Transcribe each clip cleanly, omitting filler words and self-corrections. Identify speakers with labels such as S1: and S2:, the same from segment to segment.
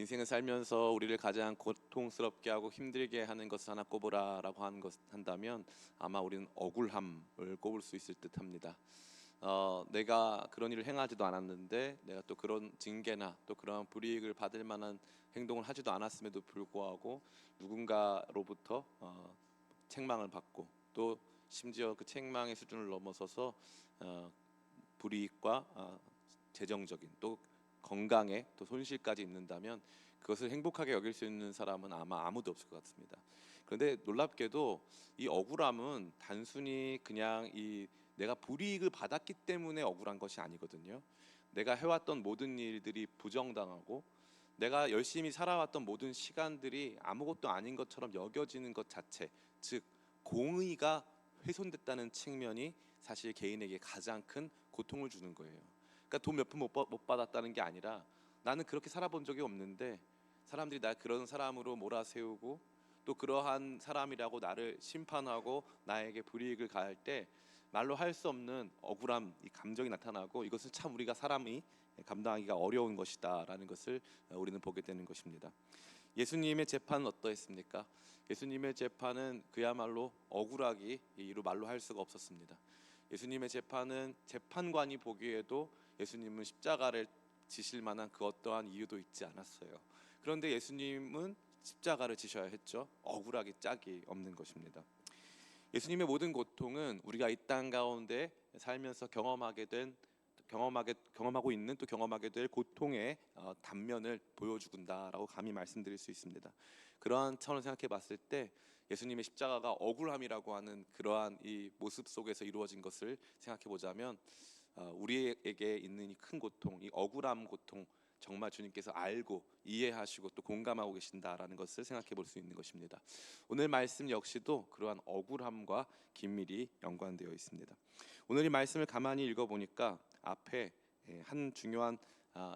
S1: 인생을 살면서 우리를 가장 고통스럽게 하고 힘들게 하는 것을 하나 꼽으라라고 한다면 아마 우리는 억울함을 꼽을 수 있을 듯합니다. 내가 그런 일을 행하지도 않았는데 내가 또 그런 징계나 또 그런 불이익을 받을 만한 행동을 하지도 않았음에도 불구하고 누군가로부터 책망을 받고 또 심지어 그 책망의 수준을 넘어서서 어, 불이익과 재정적인 또 건강에 또 손실까지 있는다면 그것을 행복하게 여길 수 있는 사람은 아마 아무도 없을 것 같습니다. 그런데 놀랍게도 이 억울함은 단순히 그냥 이 내가 불이익을 받았기 때문에 억울한 것이 아니거든요. 내가 해왔던 모든 일들이 부정당하고 내가 열심히 살아왔던 모든 시간들이 아무것도 아닌 것처럼 여겨지는 것 자체, 즉 공의가 훼손됐다는 측면이 사실 개인에게 가장 큰 고통을 주는 거예요. 그러니까 돈 몇 푼 못 받았다는 게 아니라 나는 그렇게 살아본 적이 없는데 사람들이 나 그런 사람으로 몰아세우고 또 그러한 사람이라고 나를 심판하고 나에게 불이익을 가할 때 말로 할 수 없는 억울함, 이 감정이 나타나고 이것은 참 우리가 사람이 감당하기가 어려운 것이다라는 것을 우리는 보게 되는 것입니다. 예수님의 재판은 어떠했습니까? 예수님의 재판은 그야말로 억울하기 이루 말로 할 수가 없었습니다. 예수님의 재판은 재판관이 보기에도 예수님은 십자가를 지실 만한 그 어떠한 이유도 있지 않았어요. 그런데 예수님은 십자가를 지셔야 했죠. 억울하기 짝이 없는 것입니다. 예수님의 모든 고통은 우리가 이 땅 가운데 살면서 경험하고 있는 또 경험하게 될 고통의 단면을 보여주군다라고 감히 말씀드릴 수 있습니다. 그러한 차원을 생각해 봤을 때 예수님의 십자가가 억울함이라고 하는 그러한 이 모습 속에서 이루어진 것을 생각해 보자면 우리에게 있는 이 큰 고통, 이 억울함 고통 정말 주님께서 알고 이해하시고 또 공감하고 계신다라는 것을 생각해 볼 수 있는 것입니다. 오늘 말씀 역시도 그러한 억울함과 긴밀히 연관되어 있습니다. 오늘 이 말씀을 가만히 읽어보니까 앞에 한 중요한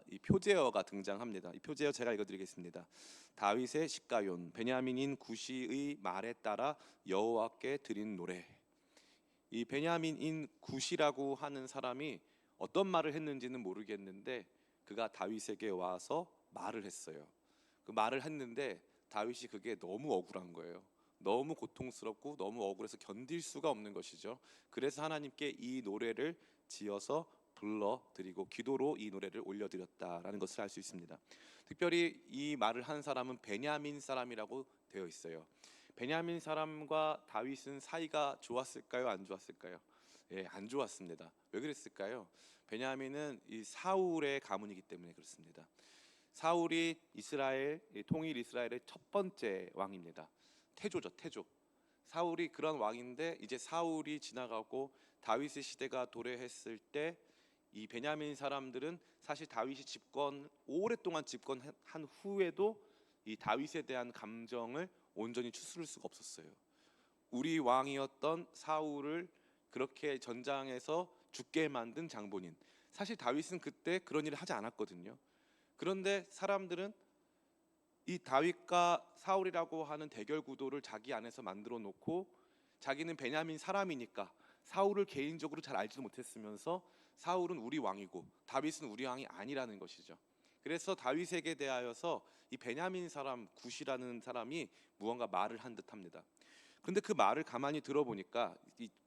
S1: 이 표제어가 등장합니다. 이 표제어 제가 읽어드리겠습니다. 다윗의 시가yon 베냐민인 구시의 말에 따라 여호와께 드린 노래. 이 베냐민인 구시라고 하는 사람이 어떤 말을 했는지는 모르겠는데 그가 다윗에게 와서 말을 했어요. 그 말을 했는데 다윗이 그게 너무 억울한 거예요. 너무 고통스럽고 너무 억울해서 견딜 수가 없는 것이죠. 그래서 하나님께 이 노래를 지어서 불러드리고 기도로 이 노래를 올려드렸다라는 것을 알 수 있습니다. 특별히 이 말을 한 사람은 베냐민 사람이라고 되어 있어요. 베냐민 사람과 다윗은 사이가 좋았을까요? 안 좋았을까요? 예, 안 좋았습니다. 왜 그랬을까요? 베냐민은 이 사울의 가문이기 때문에 그렇습니다. 사울이 통일 이스라엘의 첫 번째 왕입니다. 태조죠, 태조. 사울이 그런 왕인데 이제 사울이 지나가고 다윗의 시대가 도래했을 때 이 베냐민 사람들은 사실 다윗이 오랫동안 집권한 후에도 이 다윗에 대한 감정을 온전히 추스를 수가 없었어요. 우리 왕이었던 사울을 그렇게 전장에서 죽게 만든 장본인. 사실 다윗은 그때 그런 일을 하지 않았거든요. 그런데 사람들은 이 다윗과 사울이라고 하는 대결 구도를 자기 안에서 만들어 놓고 자기는 베냐민 사람이니까 사울을 개인적으로 잘 알지도 못했으면서 사울은 우리 왕이고 다윗은 우리 왕이 아니라는 것이죠. 그래서 다윗에게 대하여서 이 베냐민 사람 굿이라는 사람이 무언가 말을 한 듯합니다. 그런데 그 말을 가만히 들어보니까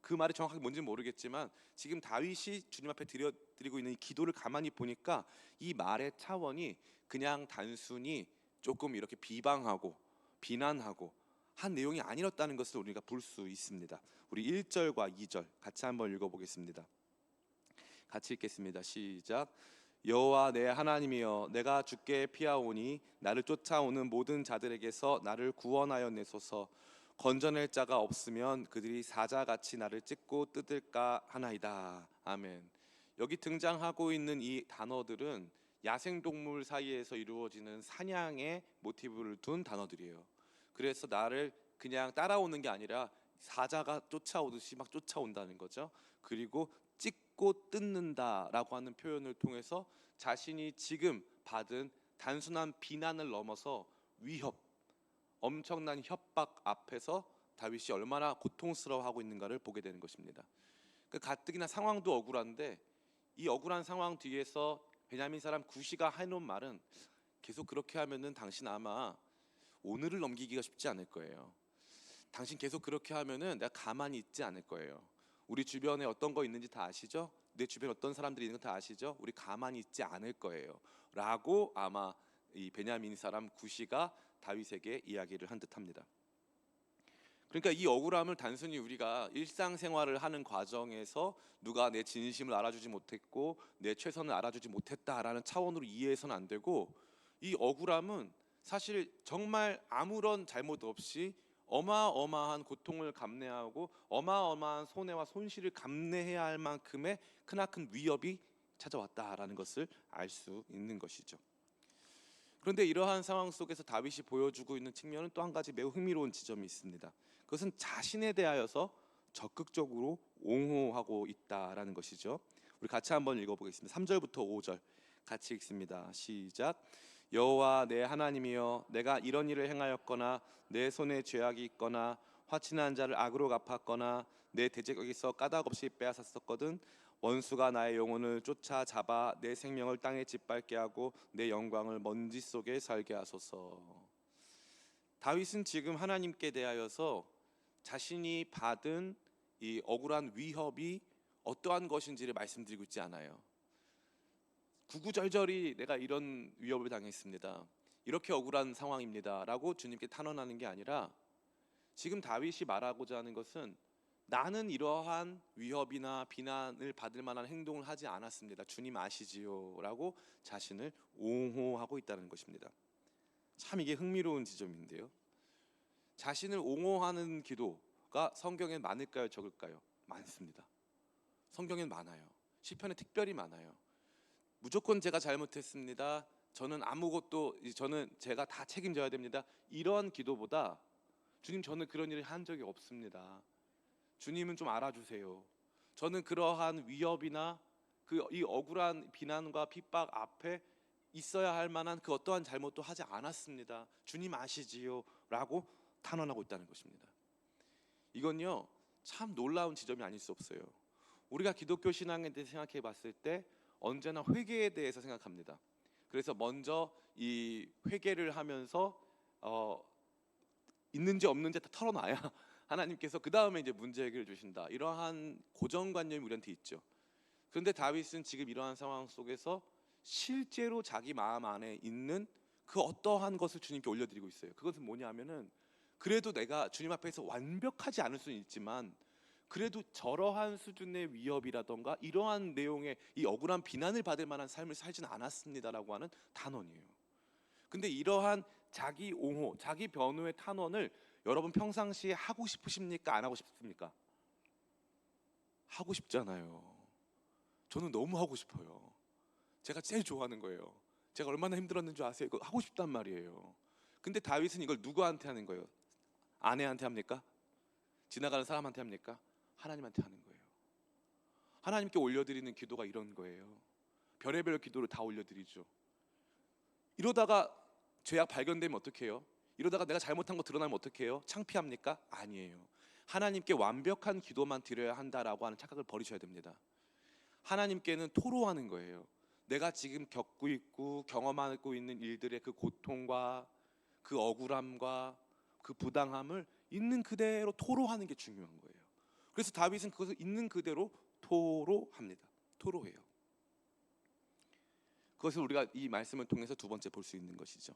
S1: 그 말이 정확하게 뭔지는 모르겠지만 지금 다윗이 주님 앞에 드리고 있는 이 기도를 가만히 보니까 이 말의 차원이 그냥 단순히 조금 이렇게 비방하고 비난하고 한 내용이 아니었다는 것을 우리가 볼 수 있습니다. 우리 1절과 2절 같이 한번 읽어보겠습니다. 같이 읽겠습니다. 시작. 여호와 내 하나님이여 내가 주께 피하오니 나를 쫓아오는 모든 자들에게서 나를 구원하여 내소서. 건져낼 자가 없으면 그들이 사자같이 나를 찢고 뜯을까 하나이다. 아멘. 여기 등장하고 있는 이 단어들은 야생동물 사이에서 이루어지는 사냥의 모티브를 둔 단어들이에요. 그래서 나를 그냥 따라오는 게 아니라 사자가 쫓아오듯이 막 쫓아온다는 거죠. 그리고 찢고 뜯는다라고 하는 표현을 통해서 자신이 지금 받은 단순한 비난을 넘어서 위협, 엄청난 협박 앞에서 다윗이 얼마나 고통스러워하고 있는가를 보게 되는 것입니다. 그 가뜩이나 상황도 억울한데 이 억울한 상황 뒤에서 베냐민 사람 구시가 해놓은 말은 계속 그렇게 하면은 당신 아마 오늘을 넘기기가 쉽지 않을 거예요. 당신 계속 그렇게 하면은 내가 가만히 있지 않을 거예요. 우리 주변에 어떤 거 있는지 다 아시죠? 내 주변에 어떤 사람들이 있는 거 다 아시죠? 우리 가만히 있지 않을 거예요. 라고 아마 이 베냐민 사람 구시가 다윗에게 이야기를 한 듯합니다. 그러니까 이 억울함을 단순히 우리가 일상생활을 하는 과정에서 누가 내 진심을 알아주지 못했고 내 최선을 알아주지 못했다라는 차원으로 이해해서는 안 되고, 이 억울함은 사실 정말 아무런 잘못 없이 어마어마한 고통을 감내하고 어마어마한 손해와 손실을 감내해야 할 만큼의 크나큰 위협이 찾아왔다라는 것을 알 수 있는 것이죠. 그런데 이러한 상황 속에서 다윗이 보여주고 있는 측면은 또 한 가지 매우 흥미로운 지점이 있습니다. 그것은 자신에 대하여서 적극적으로 옹호하고 있다라는 것이죠. 우리 같이 한번 읽어보겠습니다. 3절부터 5절 같이 읽습니다. 시작. 여호와 내 하나님이여, 내가 이런 일을 행하였거나 내 손에 죄악이 있거나 화친한 자를 악으로 갚았거나 내 대적에게서 까닭없이 빼앗았었거든. 원수가 나의 영혼을 쫓아 잡아 내 생명을 땅에 짓밟게 하고 내 영광을 먼지 속에 살게 하소서. 다윗은 지금 하나님께 대하여서 자신이 받은 이 억울한 위협이 어떠한 것인지를 말씀드리고 있지 않아요. 구구절절히 내가 이런 위협을 당했습니다, 이렇게 억울한 상황입니다 라고 주님께 탄원하는 게 아니라, 지금 다윗이 말하고자 하는 것은 나는 이러한 위협이나 비난을 받을 만한 행동을 하지 않았습니다, 주님 아시지요 라고 자신을 옹호하고 있다는 것입니다. 참 이게 흥미로운 지점인데요, 자신을 옹호하는 기도가 성경엔 많을까요, 적을까요? 많습니다. 성경엔 많아요. 시편에 특별히 많아요. 무조건 제가 잘못했습니다, 저는 제가 다 책임져야 됩니다, 이런 기도보다 주님 저는 그런 일을 한 적이 없습니다, 주님은 좀 알아주세요, 저는 그러한 위협이나 이 억울한 비난과 핍박 앞에 있어야 할 만한 그 어떠한 잘못도 하지 않았습니다, 주님 아시지요 라고 탄원하고 있다는 것입니다. 이건요 참 놀라운 지점이 아닐 수 없어요. 우리가 기독교 신앙에 대해 생각해 봤을 때 언제나 회개에 대해서 생각합니다. 그래서 먼저 이 회개를 하면서 있는지 없는지 다 털어놔야 하나님께서 그 다음에 이제 문제 해결해 주신다, 이러한 고정관념이 우리한테 있죠. 그런데 다윗은 지금 이러한 상황 속에서 실제로 자기 마음 안에 있는 그 어떠한 것을 주님께 올려드리고 있어요. 그것은 뭐냐면은, 그래도 내가 주님 앞에서 완벽하지 않을 수는 있지만 그래도 저러한 수준의 위협이라던가 이러한 내용의 이 억울한 비난을 받을 만한 삶을 살지는 않았습니다라고 하는 탄원이에요. 근데 이러한 자기 옹호, 자기 변호의 탄원을 여러분 평상시에 하고 싶으십니까? 안 하고 싶습니까? 하고 싶잖아요. 저는 너무 하고 싶어요. 제가 제일 좋아하는 거예요. 제가 얼마나 힘들었는 줄 아세요? 이거 하고 싶단 말이에요. 근데 다윗은 이걸 누구한테 하는 거예요? 아내한테 합니까? 지나가는 사람한테 합니까? 하나님한테 하는 거예요. 하나님께 올려드리는 기도가 이런 거예요. 별의별 기도를 다 올려드리죠. 이러다가 죄악 발견되면 어떻게 해요? 이러다가 내가 잘못한 거 드러나면 어떻게 해요? 창피합니까? 아니에요. 하나님께 완벽한 기도만 드려야 한다라고 하는 착각을 버리셔야 됩니다. 하나님께는 토로하는 거예요. 내가 지금 겪고 있고 경험하고 있는 일들의 그 고통과 그 억울함과 그 부당함을 있는 그대로 토로하는 게 중요한 거예요. 그래서 다윗은 그것을 있는 그대로 토로합니다. 토로해요. 그것을 우리가 이 말씀을 통해서 두 번째 볼 수 있는 것이죠.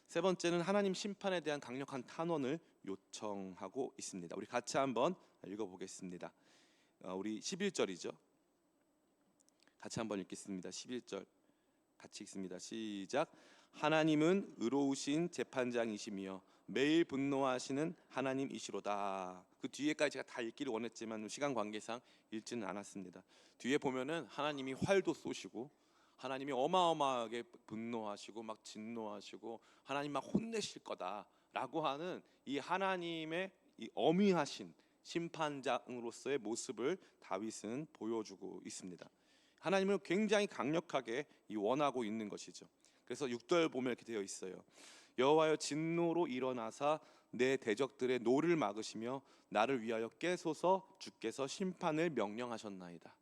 S1: 세 번째는 하나님 심판에 대한 강력한 탄원을 요청하고 있습니다. 우리 같이 한번 읽어보겠습니다. 우리 11절이죠. 같이 한번 읽겠습니다. 11절 같이 읽습니다. 시작. 하나님은 의로우신 재판장이시며 매일 분노하시는 하나님이시로다. 그 뒤에까지 제가 다 읽기를 원했지만 시간 관계상 읽지는 않았습니다. 뒤에 보면은 하나님이 활도 쏘시고 하나님이 어마어마하게 분노하시고 막 진노하시고 하나님 막 혼내실 거다라고 하는 이 하나님의 이 엄위하신 심판장으로서의 모습을 다윗은 보여주고 있습니다. 하나님을 굉장히 강력하게 원하고 있는 것이죠. 그래서 6절 보면 이렇게 되어 있어요. 여호와여 진노로 일어나사 내 대적들의 노를 막으시며 나를 위하여 깨소서 주께서 심판을 명령하셨나이다.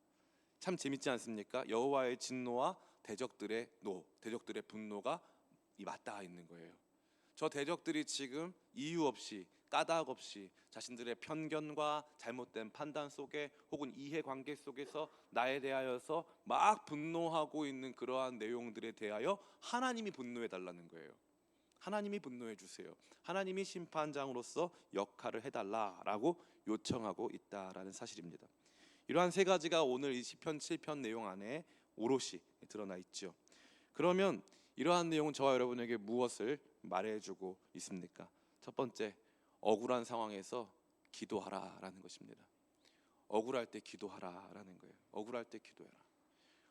S1: 참 재밌지 않습니까? 여호와의 진노와 대적들의 분노가 맞닿아 있는 거예요. 저 대적들이 지금 이유 없이 까닭 없이 자신들의 편견과 잘못된 판단 속에 혹은 이해관계 속에서 나에 대하여서 막 분노하고 있는 그러한 내용들에 대하여 하나님이 분노해 달라는 거예요. 하나님이 분노해 주세요. 하나님이 심판장으로서 역할을 해달라라고 요청하고 있다라는 사실입니다. 이러한 세 가지가 오늘 이 시편 7편 내용 안에 오롯이 드러나 있죠. 그러면 이러한 내용은 저와 여러분에게 무엇을 말해주고 있습니까? 첫 번째, 억울한 상황에서 기도하라라는 것입니다. 억울할 때 기도하라라는 거예요. 억울할 때 기도해라.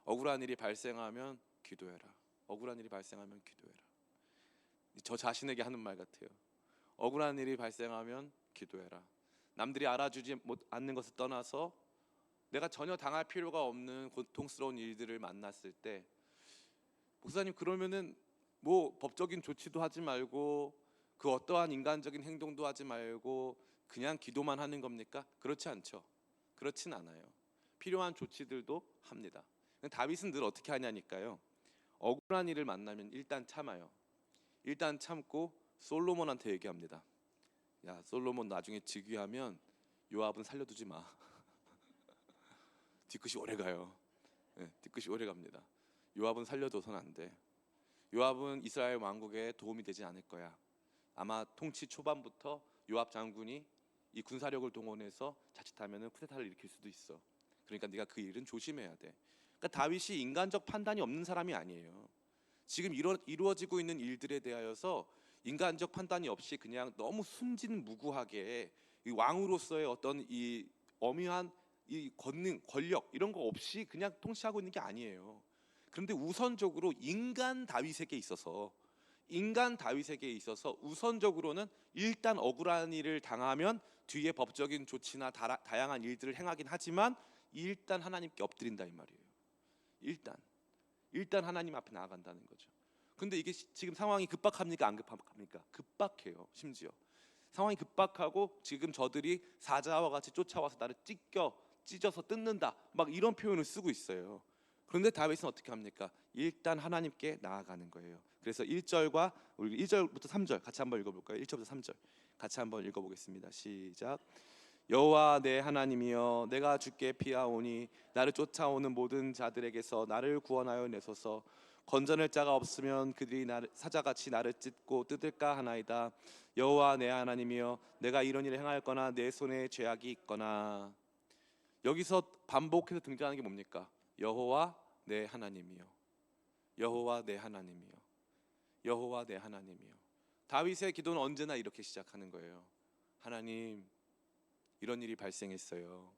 S1: 억울한 일이 발생하면 기도해라. 억울한 일이 발생하면 기도해라. 저 자신에게 하는 말 같아요. 억울한 일이 발생하면 기도해라. 남들이 알아주지 않는 것을 떠나서 내가 전혀 당할 필요가 없는 고통스러운 일들을 만났을 때, 목사님 그러면은 뭐 법적인 조치도 하지 말고 그 어떠한 인간적인 행동도 하지 말고 그냥 기도만 하는 겁니까? 그렇지 않죠. 그렇진 않아요. 필요한 조치들도 합니다. 다윗은 늘 어떻게 하냐니까요. 억울한 일을 만나면 일단 참아요. 일단 참고 솔로몬한테 얘기합니다. 야, 솔로몬 나중에 즉위하면 요압은 살려두지 마. 뒤끝이 오래 가요. 네, 뒤끝이 오래 갑니다. 요압은 살려둬서는 안 돼. 요압은 이스라엘 왕국에 도움이 되지 않을 거야. 아마 통치 초반부터 요압 장군이 이 군사력을 동원해서 자칫하면 쿠데타를 일으킬 수도 있어. 그러니까 네가 그 일은 조심해야 돼. 그러니까 다윗이 인간적 판단이 없는 사람이 아니에요. 지금 이루어지고 있는 일들에 대하여서 인간적 판단이 없이 그냥 너무 순진무구하게 이 왕으로서의 어떤 이 엄연한 이 권능, 권력 이런 거 없이 그냥 통치하고 있는 게 아니에요. 그런데 우선적으로 인간 다윗에게 있어서 우선적으로는 일단 억울한 일을 당하면 뒤에 법적인 조치나 다양한 일들을 행하긴 하지만 일단 하나님께 엎드린다 이 말이에요. 일단 하나님 앞에 나아간다는 거죠. 근데 이게 지금 상황이 급박합니까? 안 급박합니까? 급박해요. 심지어 상황이 급박하고 지금 저들이 사자와 같이 쫓아와서 나를 찢어서 뜯는다 막 이런 표현을 쓰고 있어요. 그런데 다윗은 어떻게 합니까? 일단 하나님께 나아가는 거예요. 그래서 1절과 우리 1절부터 3절 같이 한번 읽어볼까요? 1절부터 3절 같이 한번 읽어보겠습니다. 시작. 여호와 내 하나님이여, 내가 주께 피하오니 나를 쫓아오는 모든 자들에게서 나를 구원하여 내소서. 건져낼 자가 없으면 그들이 사자같이 나를 찢고 뜯을까 하나이다. 여호와 내 하나님이여, 내가 이런 일을 행하였거나 내 손에 죄악이 있거나. 여기서 반복해서 등장하는 게 뭡니까? 여호와 내 하나님이여, 여호와 내 하나님이여, 여호와 내 하나님이여. 다윗의 기도는 언제나 이렇게 시작하는 거예요. 하나님, 이런 일이 발생했어요.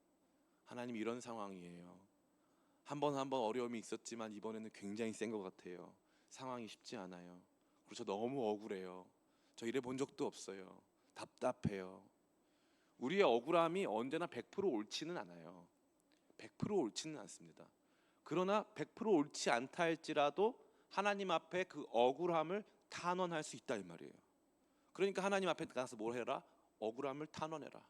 S1: 하나님, 이런 상황이에요. 한 번 어려움이 있었지만 이번에는 굉장히 센 것 같아요. 상황이 쉽지 않아요. 그리고 저 너무 억울해요. 저 이래 본 적도 없어요. 답답해요. 우리의 억울함이 언제나 100% 옳지는 않아요. 100% 옳지는 않습니다. 그러나 100% 옳지 않다 할지라도 하나님 앞에 그 억울함을 탄원할 수 있다 이 말이에요. 그러니까 하나님 앞에 가서 뭘 해라? 억울함을 탄원해라.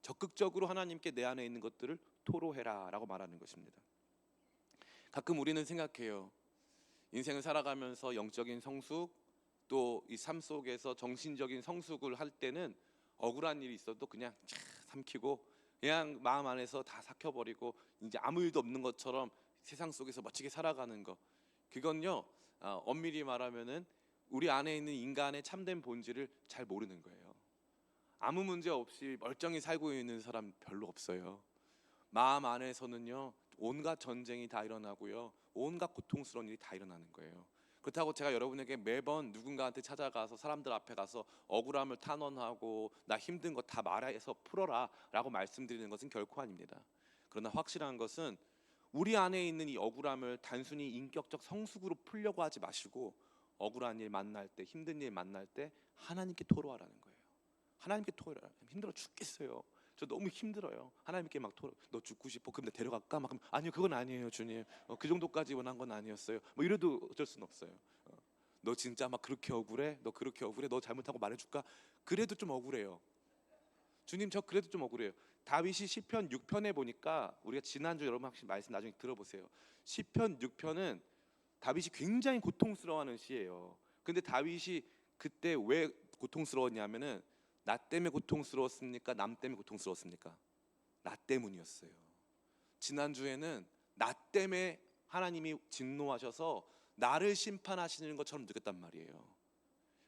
S1: 적극적으로 하나님께 내 안에 있는 것들을 토로해라 라고 말하는 것입니다. 가끔 우리는 생각해요. 인생을 살아가면서 영적인 성숙, 또 이 삶 속에서 정신적인 성숙을 할 때는 억울한 일이 있어도 그냥 삼키고 그냥 마음 안에서 다 삭혀버리고 이제 아무 일도 없는 것처럼 세상 속에서 멋지게 살아가는 거, 그건요 엄밀히 말하면은 우리 안에 있는 인간의 참된 본질을 잘 모르는 거예요. 아무 문제 없이 멀쩡히 살고 있는 사람 별로 없어요. 마음 안에서는요 온갖 전쟁이 다 일어나고요, 온갖 고통스러운 일이 다 일어나는 거예요. 그렇다고 제가 여러분에게 매번 누군가한테 찾아가서 사람들 앞에 가서 억울함을 탄원하고 나 힘든 거 다 말해서 풀어라 라고 말씀드리는 것은 결코 아닙니다. 그러나 확실한 것은 우리 안에 있는 이 억울함을 단순히 인격적 성숙으로 풀려고 하지 마시고, 억울한 일 만날 때, 힘든 일 만날 때 하나님께 토로하라는 거예요. 하나님께 토로하라. 힘들어 죽겠어요. 저 너무 힘들어요. 하나님께 막 토로. 너 죽고 싶어? 그럼 내 데려갈까? 막 아니요, 그건 아니에요, 주님. 그 정도까지 원한 건 아니었어요. 뭐 이래도 어쩔 수는 없어요. 너 진짜 막 그렇게 억울해? 너 그렇게 억울해? 너 잘못하고 말해줄까? 그래도 좀 억울해요. 주님, 저 그래도 좀 억울해요. 다윗이 시편 6편에 보니까, 우리가 지난주 여러분 혹시 말씀 나중에 들어보세요. 시편 6편은 다윗이 굉장히 고통스러워하는 시예요. 근데 다윗이 그때 왜 고통스러웠냐면은 나 때문에 고통스러웠습니까? 남 때문에 고통스러웠습니까? 나 때문이었어요. 지난주에는 나 때문에 하나님이 진노하셔서 나를 심판하시는 것처럼 느꼈단 말이에요.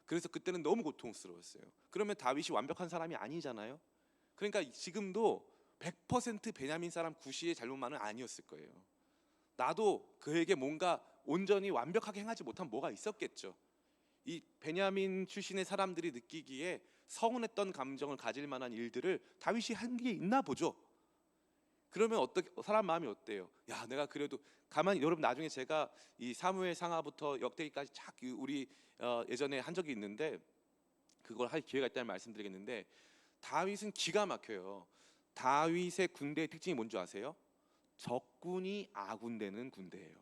S1: 그래서 그때는 너무 고통스러웠어요. 그러면 다윗이 완벽한 사람이 아니잖아요. 그러니까 지금도 100% 베냐민 사람 구시의 잘못만은 아니었을 거예요. 나도 그에게 뭔가 온전히 완벽하게 행하지 못한 뭐가 있었겠죠. 이 베냐민 출신의 사람들이 느끼기에 서운했던 감정을 가질 만한 일들을 다윗이 한 게 있나 보죠. 그러면 어떻게 사람 마음이 어때요? 야, 내가 그래도 가만히 여러분 나중에 제가 이 사무엘 상하부터 역대기까지 쫙 우리 예전에 한 적이 있는데 그걸 할 기회가 있다면 말씀드리겠는데 다윗은 기가 막혀요. 다윗의 군대의 특징이 뭔지 아세요? 적군이 아군되는 군대예요.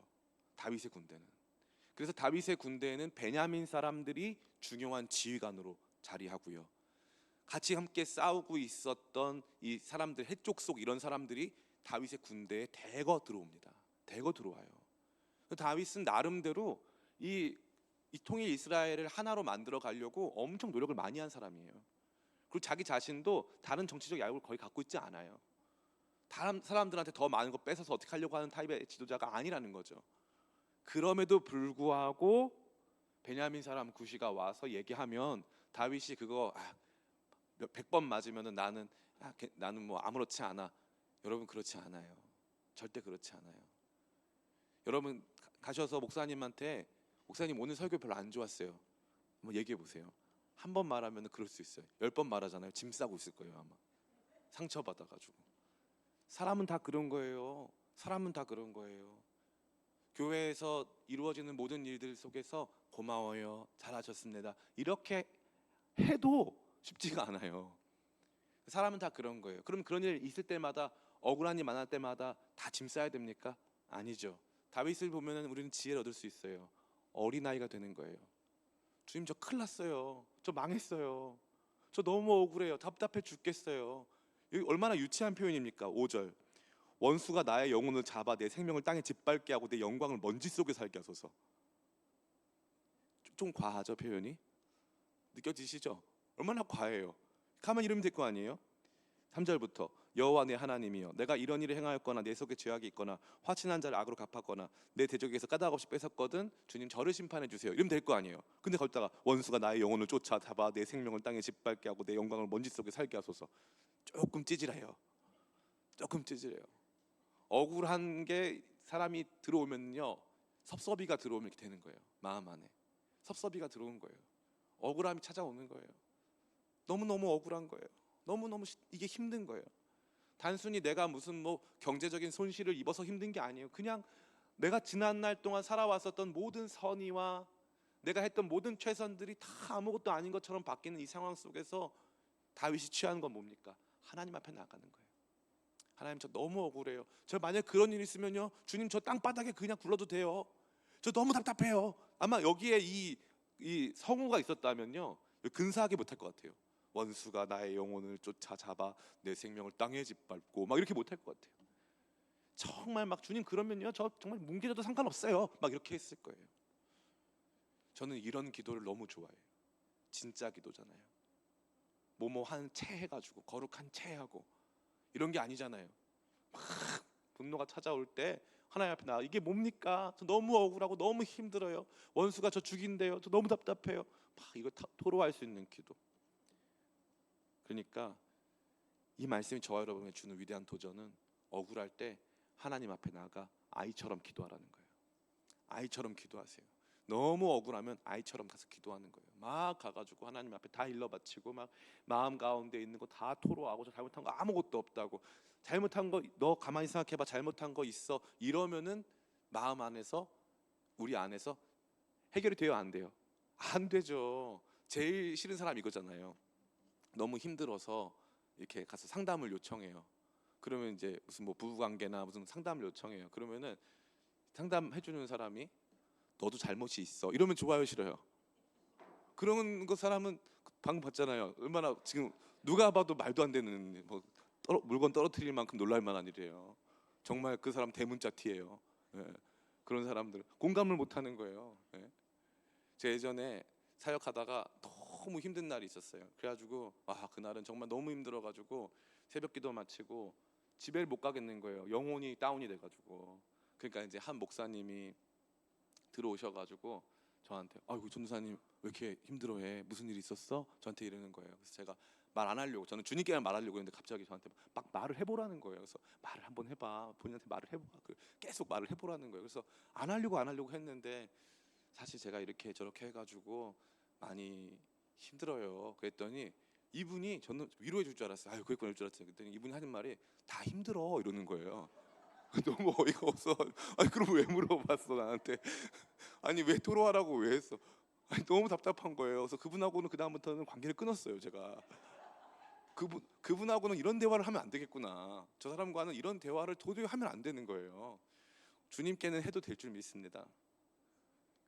S1: 다윗의 군대는. 그래서 다윗의 군대에는 베냐민 사람들이 중요한 지휘관으로 자리하고요. 같이 함께 싸우고 있었던 이 사람들, 해족속 이런 사람들이 다윗의 군대에 대거 들어옵니다. 대거 들어와요. 다윗은 나름대로 이 통일 이스라엘을 하나로 만들어 가려고 엄청 노력을 많이 한 사람이에요. 그리고 자기 자신도 다른 정치적 야욕을 거의 갖고 있지 않아요. 다른 사람들한테 더 많은 거 뺏어서 어떻게 하려고 하는 타입의 지도자가 아니라는 거죠. 그럼에도 불구하고 베냐민 사람 구시가 와서 얘기하면 다윗이 그거 100번 맞으면은 나는 뭐 아무렇지 않아. 여러분 그렇지 않아요. 절대 그렇지 않아요. 여러분 가셔서 목사님한테 목사님 오늘 설교 별로 안 좋았어요. 한번 얘기해 보세요. 한 번 말하면 그럴 수 있어요. 10번 말하잖아요. 짐 싸고 있을 거예요 아마. 상처받아가지고. 사람은 다 그런 거예요. 사람은 다 그런 거예요. 교회에서 이루어지는 모든 일들 속에서 고마워요. 잘하셨습니다. 이렇게 해도 쉽지가 않아요. 사람은 다 그런 거예요. 그럼 그런 일 있을 때마다 억울한 일 만날 때마다 다 짐 싸야 됩니까? 아니죠. 다윗을 보면은 우리는 지혜를 얻을 수 있어요. 어린아이가 되는 거예요. 주님 저 큰일 났어요. 저 망했어요. 저 너무 억울해요. 답답해 죽겠어요. 여기 얼마나 유치한 표현입니까? 5절. 원수가 나의 영혼을 잡아 내 생명을 땅에 짓밟게 하고 내 영광을 먼지 속에 살게 하소서. 좀 과하죠 표현이? 느껴지시죠? 얼마나 과해요. 가만히 이러면 될 거 아니에요? 3절부터 여호와 내 하나님이여 내가 이런 일을 행하였거나 내 속에 죄악이 있거나 화친한 자를 악으로 갚았거나 내 대적에서 까닭 없이 뺏었거든 주님 저를 심판해 주세요 이러면 될 거 아니에요. 근데 거기다가 원수가 나의 영혼을 쫓아 잡아 내 생명을 땅에 짓밟게 하고 내 영광을 먼지 속에 살게 하소서. 조금 찌질해요. 조금 찌질해요. 억울한 게 사람이 들어오면요 섭섭이가 들어오면 이렇게 되는 거예요. 마음 안에 섭섭이가 들어온 거예요. 억울함이 찾아오는 거예요. 너무너무 억울한 거예요. 너무너무 이게 힘든 거예요. 단순히 내가 무슨 뭐 경제적인 손실을 입어서 힘든 게 아니에요. 그냥 내가 지난 날 동안 살아왔었던 모든 선의와 내가 했던 모든 최선들이 다 아무것도 아닌 것처럼 바뀌는 이 상황 속에서 다윗이 취하는 건 뭡니까? 하나님 앞에 나가는 거예요. 하나님 저 너무 억울해요. 저 만약 그런 일 있으면요 주님 저 땅바닥에 그냥 굴러도 돼요. 저 너무 답답해요. 아마 여기에 이 성우가 있었다면요 근사하게 못할 것 같아요. 원수가 나의 영혼을 쫓아잡아 내 생명을 땅에 짓밟고 막 이렇게 못할 것 같아요. 정말 막 주님 그러면요 저 정말 뭉개져도 상관없어요 막 이렇게 했을 거예요. 저는 이런 기도를 너무 좋아해요. 진짜 기도잖아요. 뭐뭐 한 채 해가지고 거룩한 채 하고 이런 게 아니잖아요. 막 분노가 찾아올 때 하나님 앞에 나 이게 뭡니까? 저 너무 억울하고 너무 힘들어요. 원수가 저 죽인대요. 저 너무 답답해요. 막 이거 토로할 수 있는 기도. 그러니까 이 말씀이 저와 여러분에게 주는 위대한 도전은 억울할 때 하나님 앞에 나가 아이처럼 기도하라는 거예요. 아이처럼 기도하세요. 너무 억울하면 아이처럼 가서 기도하는 거예요. 막 가가지고 하나님 앞에 다 일러바치고 막 마음 가운데 있는 거 다 토로하고 저 잘못한 거 아무것도 없다고 잘못한 거 너 가만히 생각해봐 잘못한 거 있어 이러면은 마음 안에서 우리 안에서 해결이 돼요 안 돼요? 안 되죠. 제일 싫은 사람 이거잖아요. 너무 힘들어서 이렇게 가서 상담을 요청해요. 그러면 이제 무슨 뭐 부부관계나 무슨 상담을 요청해요. 그러면은 상담해주는 사람이 너도 잘못이 있어 이러면 좋아요 싫어요? 그런 거 사람은 방금 봤잖아요. 얼마나 지금 누가 봐도 말도 안 되는 뭐 물건 떨어뜨릴 만큼 놀랄 만한 일이에요. 정말 그 사람 대문자 T예요. 예. 그런 사람들 공감을 못 하는 거예요. 예. 제 예전에 사역하다가 너무 힘든 날이 있었어요. 그래가지고 그날은 정말 너무 힘들어가지고 새벽기도 마치고 집에 못 가겠는 거예요. 영혼이 다운이 돼가지고. 그러니까 이제 한 목사님이 들어오셔가지고 저한테 아이고 전도사님 왜 이렇게 힘들어해? 무슨 일 있었어? 저한테 이러는 거예요. 그래서 제가 말 안 하려고, 저는 주님께만 말하려고 했는데 갑자기 저한테 막 말을 해보라는 거예요. 그래서 말을 한번 해봐, 본인한테 말을 해봐, 계속 말을 해보라는 거예요. 그래서 안 하려고 했는데 사실 제가 이렇게 저렇게 해가지고 많이 힘들어요. 그랬더니 이분이, 저는 위로해 줄 줄 알았어요. 아유 그랬구나, 줄 알았어요. 그랬더니 이분이 하는 말이 다 힘들어 이러는 거예요. 너무 어이가 없어. 아니 그럼 왜 물어봤어 나한테? 아니 왜 토로하라고 왜 했어? 아니 너무 답답한 거예요. 그래서 그분하고는 그 다음부터는 관계를 끊었어요. 제가 그분하고는 이런 대화를 하면 안 되겠구나. 저 사람과는 이런 대화를 도저히 하면 안 되는 거예요. 주님께는 해도 될 줄 믿습니다.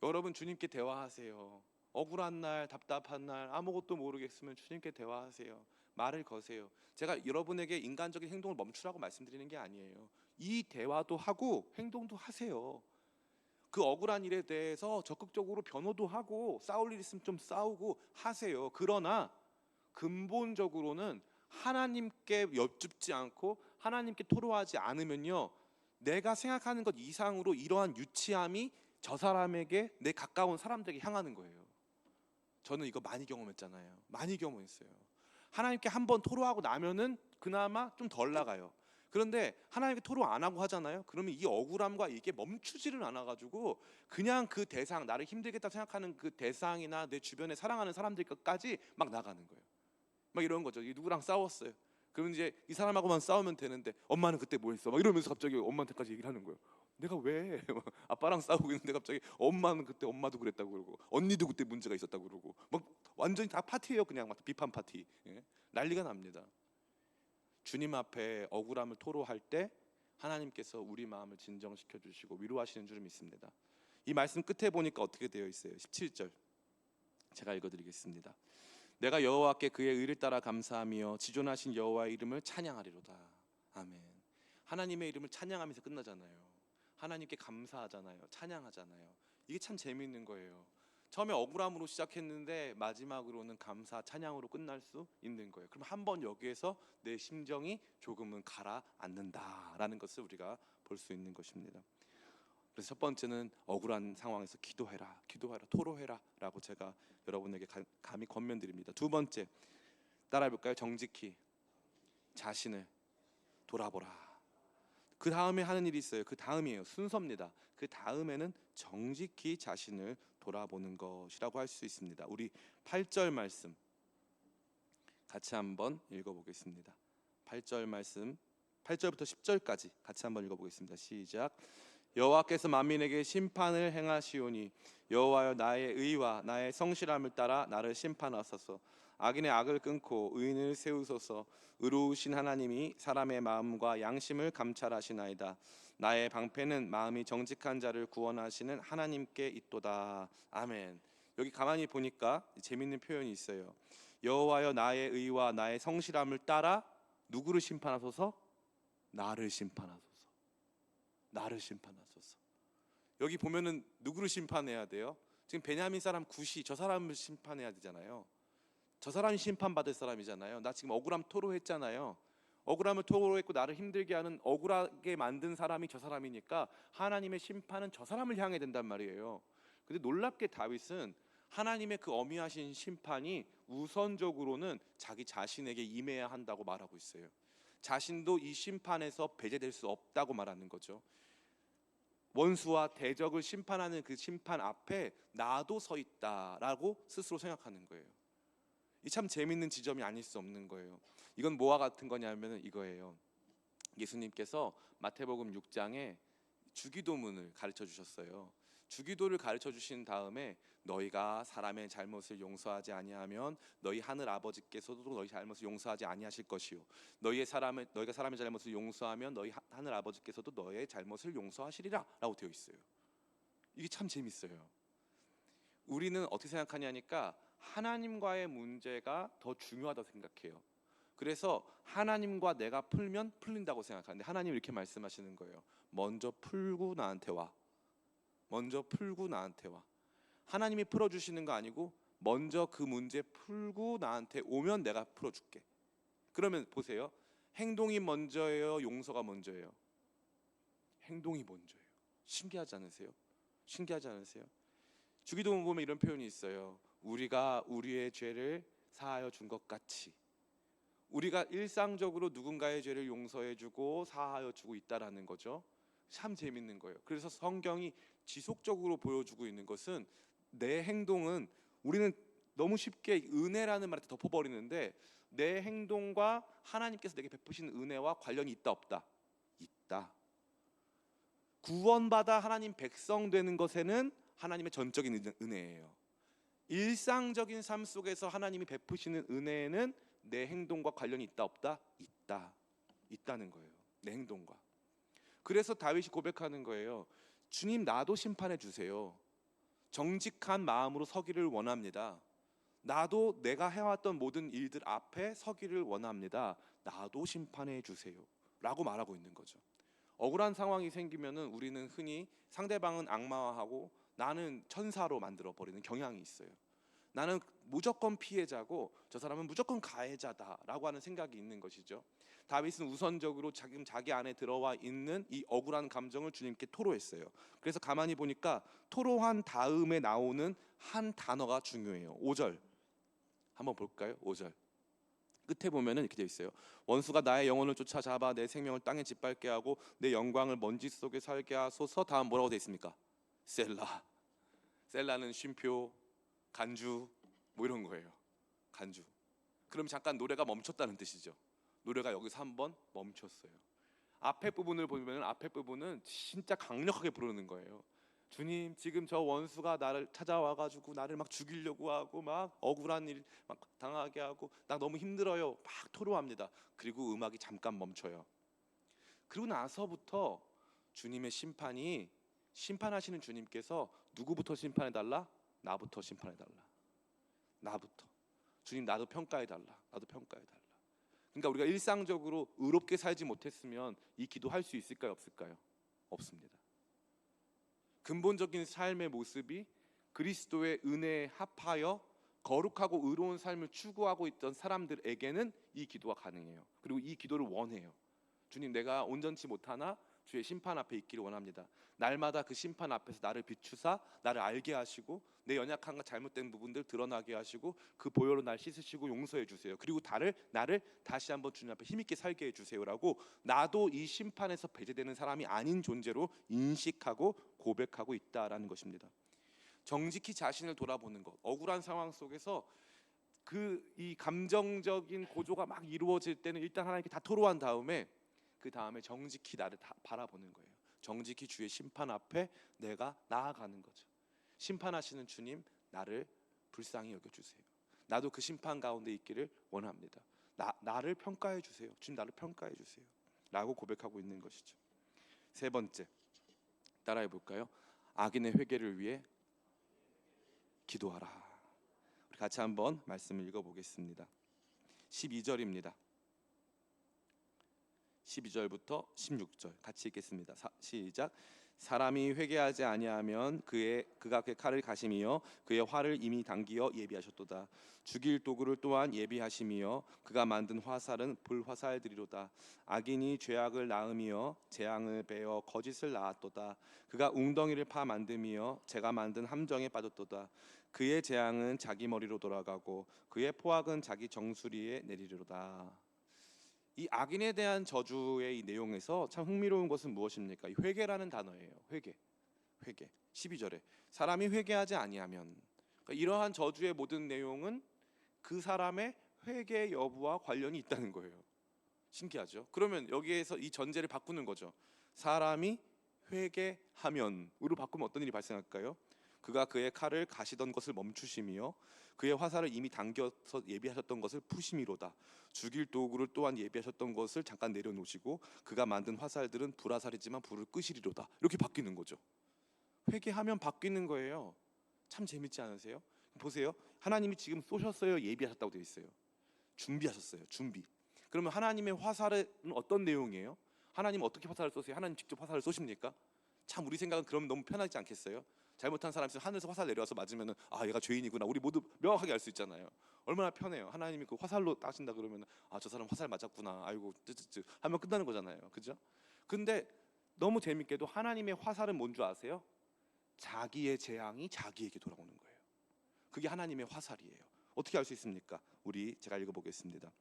S1: 여러분 주님께 대화하세요. 억울한 날, 답답한 날, 아무것도 모르겠으면 주님께 대화하세요. 말을 거세요. 제가 여러분에게 인간적인 행동을 멈추라고 말씀드리는 게 아니에요. 이 대화도 하고 행동도 하세요. 그 억울한 일에 대해서 적극적으로 변호도 하고 싸울 일 있으면 좀 싸우고 하세요. 그러나 근본적으로는 하나님께 여쭙지 않고 하나님께 토로하지 않으면요, 내가 생각하는 것 이상으로 이러한 유치함이 저 사람에게, 내 가까운 사람들에게 향하는 거예요. 저는 이거 많이 경험했잖아요. 많이 경험했어요. 하나님께 한번 토로하고 나면은 그나마 좀 덜 나가요. 그런데 하나님께 토로 안 하고 하잖아요. 그러면 이 억울함과 이게 멈추지를 않아가지고 그냥 그 대상, 나를 힘들겠다 생각하는 그 대상이나 내 주변에 사랑하는 사람들까지 막 나가는 거예요. 막 이런 거죠. 이 누구랑 싸웠어요. 그러면 이제 이 사람하고만 싸우면 되는데 엄마는 그때 뭐 했어? 막 이러면서 갑자기 엄마한테까지 얘기를 하는 거예요. 내가 왜 아빠랑 싸우고 있는데 갑자기 엄마는 그때 엄마도 그랬다고 그러고 언니도 그때 문제가 있었다고 그러고 막 완전히 다 파티예요. 그냥 막 비판 파티. 예? 난리가 납니다. 주님 앞에 억울함을 토로할 때 하나님께서 우리 마음을 진정시켜 주시고 위로하시는 줄 믿습니다. 이 말씀 끝에 보니까 어떻게 되어 있어요? 17절 제가 읽어드리겠습니다. 내가 여호와께 그의 의를 따라 감사하며 지존하신 여호와의 이름을 찬양하리로다. 아멘. 하나님의 이름을 찬양하면서 끝나잖아요. 하나님께 감사하잖아요. 찬양하잖아요. 이게 참 재미있는 거예요. 처음에 억울함으로 시작했는데 마지막으로는 감사, 찬양으로 끝날 수 있는 거예요. 그럼 한번 여기에서 내 심정이 조금은 가라앉는다라는 것을 우리가 볼 수 있는 것입니다. 그래서 첫 번째는 억울한 상황에서 기도해라, 기도해라, 토로해라 라고 제가 여러분에게 감히 권면드립니다. 두 번째, 따라해볼까요? 정직히 자신을 돌아보라. 그 다음에 하는 일이 있어요. 그 다음이에요. 순서입니다. 그 다음에는 정직히 자신을 돌아보는 것이라고 할 수 있습니다. 우리 8절 말씀 같이 한번 읽어보겠습니다. 8절 말씀 8절부터 10절까지 같이 한번 읽어보겠습니다. 시작. 여호와께서 만민에게 심판을 행하시오니 여호와여 나의 의와 나의 성실함을 따라 나를 심판하소서. 악인의 악을 끊고 의인을 세우소서. 의로우신 하나님이 사람의 마음과 양심을 감찰하시나이다. 나의 방패는 마음이 정직한 자를 구원하시는 하나님께 있도다. 아멘. 여기 가만히 보니까 재밌는 표현이 있어요. 여호와여 나의 의와 나의 성실함을 따라 누구를 심판하소서? 나를 심판하소서. 나를 심판하소서. 여기 보면은 누구를 심판해야 돼요? 지금 베냐민 사람 굿이 저 사람을 심판해야 되잖아요. 저 사람이 심판받을 사람이잖아요. 나 지금 억울함 토로했잖아요. 억울함을 토로했고 나를 힘들게 하는, 억울하게 만든 사람이 저 사람이니까 하나님의 심판은 저 사람을 향해 된단 말이에요. 근데 놀랍게 다윗은 하나님의 그 엄위하신 심판이 우선적으로는 자기 자신에게 임해야 한다고 말하고 있어요. 자신도 이 심판에서 배제될 수 없다고 말하는 거죠. 원수와 대적을 심판하는 그 심판 앞에 나도 서 있다라고 스스로 생각하는 거예요. 이 참 재밌는 지점이 아닐 수 없는 거예요. 이건 뭐와 같은 거냐면 이거예요. 예수님께서 마태복음 6장에 주기도문을 가르쳐 주셨어요. 주기도를 가르쳐 주신 다음에 너희가 사람의 잘못을 용서하지 아니하면 너희 하늘 아버지께서도 너희 잘못을 용서하지 아니하실 것이요 너희가 사람의 잘못을 용서하면 너희 하늘 아버지께서도 너의 잘못을 용서하시리라 라고 되어 있어요. 이게 참 재밌어요. 우리는 어떻게 생각하냐니까 하나님과의 문제가 더 중요하다고 생각해요. 그래서 하나님과 내가 풀면 풀린다고 생각하는데 하나님 이렇게 말씀하시는 거예요. 먼저 풀고 나한테 와. 먼저 풀고 나한테 와. 하나님이 풀어주시는 거 아니고 먼저 그 문제 풀고 나한테 오면 내가 풀어줄게. 그러면 보세요. 행동이 먼저예요? 용서가 먼저예요? 행동이 먼저예요. 신기하지 않으세요? 신기하지 않으세요? 주기도문 보면 이런 표현이 있어요. 우리가 우리의 죄를 사하여 준 것 같이. 우리가 일상적으로 누군가의 죄를 용서해주고 사하여 주고 있다라는 거죠. 참 재밌는 거예요. 그래서 성경이 지속적으로 보여주고 있는 것은 내 행동은, 우리는 너무 쉽게 은혜라는 말에 덮어버리는데, 내 행동과 하나님께서 내게 베푸신 은혜와 관련이 있다 없다? 있다. 구원받아 하나님 백성 되는 것에는 하나님의 전적인 은혜예요. 일상적인 삶 속에서 하나님이 베푸시는 은혜에는 내 행동과 관련이 있다 없다? 있다. 있다는 거예요. 내 행동과. 그래서 다윗이 고백하는 거예요. 주님, 나도 심판해 주세요. 정직한 마음으로 서기를 원합니다. 나도 내가 해왔던 모든 일들 앞에 서기를 원합니다. 나도 심판해 주세요 라고 말하고 있는 거죠. 억울한 상황이 생기면은 우리는 흔히 상대방은 악마화하고 나는 천사로 만들어 버리는 경향이 있어요. 나는 무조건 피해자고 저 사람은 무조건 가해자다라고 하는 생각이 있는 것이죠. 다윗은 우선적으로 지금 자기 안에 들어와 있는 이 억울한 감정을 주님께 토로했어요. 그래서 가만히 보니까 토로한 다음에 나오는 한 단어가 중요해요. 5절 한번 볼까요? 5절 끝에 보면은 이렇게 되어 있어요. 원수가 나의 영혼을 쫓아잡아 내 생명을 땅에 짓밟게 하고 내 영광을 먼지 속에 살게 하소서. 다음 뭐라고 되어 있습니까? 셀라. 셀라는 쉼표, 간주 뭐 이런 거예요. 간주. 그럼 잠깐 노래가 멈췄다는 뜻이죠. 노래가 여기서 한번 멈췄어요. 앞에 부분을 보면 앞에 부분은 진짜 강력하게 부르는 거예요. 주님, 지금 저 원수가 나를 찾아와가지고 나를 막 죽이려고 하고 막 억울한 일 막 당하게 하고 나 너무 힘들어요. 막 토로합니다. 그리고 음악이 잠깐 멈춰요. 그리고 나서부터 주님의 심판이, 심판하시는 주님께서 누구부터 심판해달라? 나부터 심판해달라. 나부터. 주님, 나도 평가해달라. 나도 평가해달라. 그러니까 우리가 일상적으로 의롭게 살지 못했으면 이 기도할 수 있을까요? 없을까요? 없습니다. 근본적인 삶의 모습이 그리스도의 은혜에 합하여 거룩하고 의로운 삶을 추구하고 있던 사람들에게는 이 기도가 가능해요. 그리고 이 기도를 원해요. 주님, 내가 온전치 못하나 주의 심판 앞에 있기를 원합니다. 날마다 그 심판 앞에서 나를 비추사 나를 알게 하시고 내 연약함과 잘못된 부분들 드러나게 하시고 그 보혈로 날 씻으시고 용서해 주세요. 그리고 나를 다시 한번 주님 앞에 힘있게 살게 해주세요라고, 나도 이 심판에서 배제되는 사람이 아닌 존재로 인식하고 고백하고 있다라는 것입니다. 정직히 자신을 돌아보는 것. 억울한 상황 속에서 이 감정적인 고조가 막 이루어질 때는 일단 하나님께 다 토로한 다음에 그 다음에 정직히 나를 다 바라보는 거예요. 정직히 주의 심판 앞에 내가 나아가는 거죠. 심판하시는 주님, 나를 불쌍히 여겨주세요. 나도 그 심판 가운데 있기를 원합니다. 나를 평가해 주세요. 주님, 나를 평가해 주세요 라고 고백하고 있는 것이죠. 세 번째, 따라해 볼까요? 악인의 회개를 위해 기도하라. 우리 같이 한번 말씀을 읽어보겠습니다. 12절입니다. 12절부터 16절 같이 읽겠습니다. 시작. 사람이 회개하지 아니하면 그가 그의 칼을 가심이여 그의 활을 이미 당기어 예비하셨도다. 죽일 도구를 또한 예비하심이여 그가 만든 화살은 불화살들이로다. 악인이 죄악을 낳음이여 재앙을 베어 거짓을 낳았도다. 그가 웅덩이를 파 만듦이여 재가 만든 함정에 빠졌도다. 그의 재앙은 자기 머리로 돌아가고 그의 포악은 자기 정수리에 내리리로다. 이 악인에 대한 저주의 이 내용에서 참 흥미로운 것은 무엇입니까? 이 회개라는 단어예요. 회개. 12절에 사람이 회개하지 아니하면, 그러니까 이러한 저주의 모든 내용은 그 사람의 회개 여부와 관련이 있다는 거예요. 신기하죠? 그러면 여기에서 이 전제를 바꾸는 거죠. 사람이 회개하면으로 바꾸면 어떤 일이 발생할까요? 그가 그의 칼을 가시던 것을 멈추심이요 그의 화살을 이미 당겨서 예비하셨던 것을 푸심이로다. 죽일 도구를 또한 예비하셨던 것을 잠깐 내려놓으시고 그가 만든 화살들은 불화살이지만 불을 끄시리로다. 이렇게 바뀌는 거죠. 회개하면 바뀌는 거예요. 참 재밌지 않으세요? 보세요. 하나님이 지금 쏘셨어요? 예비하셨다고 되어 있어요? 준비하셨어요. 준비. 그러면 하나님의 화살은 어떤 내용이에요? 하나님 어떻게 화살을 쏘세요? 하나님 직접 화살을 쏘십니까? 참 우리 생각은 그럼 너무 편하지 않겠어요? 잘못한 사람 있으면 하늘에서 화살 내려와서 맞으면은 아 얘가 죄인이구나 우리 모두 명확하게 알 수 있잖아요. 얼마나 편해요. 하나님이 그 화살로 따신다 그러면 아 저 사람 화살 맞았구나. 아이고 쯔쯔쯔 하면 끝나는 거잖아요. 그죠? 근데 너무 재밌게도 하나님의 화살은 뭔 줄 아세요? 자기의 재앙이 자기에게 돌아오는 거예요. 그게 하나님의 화살이에요. 어떻게 알 수 있습니까? 제가 읽어보겠습니다.